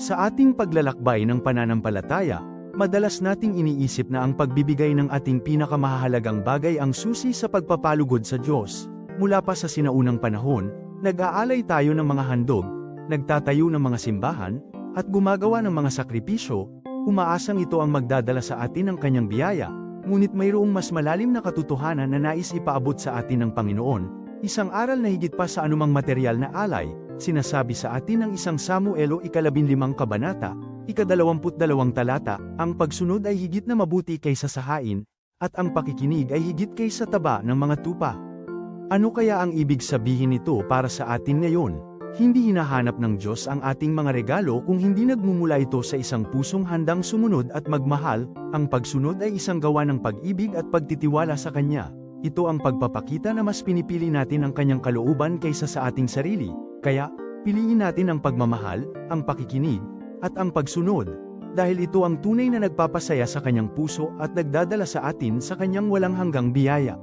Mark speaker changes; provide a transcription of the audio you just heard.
Speaker 1: Sa ating paglalakbay ng pananampalataya, madalas nating iniisip na ang pagbibigay ng ating pinakamahalagang bagay ang susi sa pagpapalugod sa Diyos. Mula pa sa sinaunang panahon, nag-aalay tayo ng mga handog, nagtatayo ng mga simbahan, at gumagawa ng mga sakripisyo, umaasang ito ang magdadala sa atin ng kanyang biyaya. Ngunit mayroong mas malalim na katotohanan na nais ipaabot sa atin ng Panginoon, isang aral na higit pa sa anumang material na alay. Sinasabi sa atin ng isang Samuelo 15 kabanata, 22 talata, ang pagsunod ay higit na mabuti kaysa sa hain, at ang pakikinig ay higit kaysa taba ng mga tupa. Ano kaya ang ibig sabihin nito para sa atin ngayon? Hindi hinahanap ng Diyos ang ating mga regalo kung hindi nagmumula ito sa isang pusong handang sumunod at magmahal. Ang pagsunod ay isang gawa ng pag-ibig at pagtitiwala sa Kanya. Ito ang pagpapakita na mas pinipili natin ang Kanyang kalooban kaysa sa ating sarili. Kaya, piliin natin ang pagmamahal, ang pakikinig, at ang pagsunod, dahil ito ang tunay na nagpapasaya sa Kanyang puso at nagdadala sa atin sa Kanyang walang hanggang biyaya.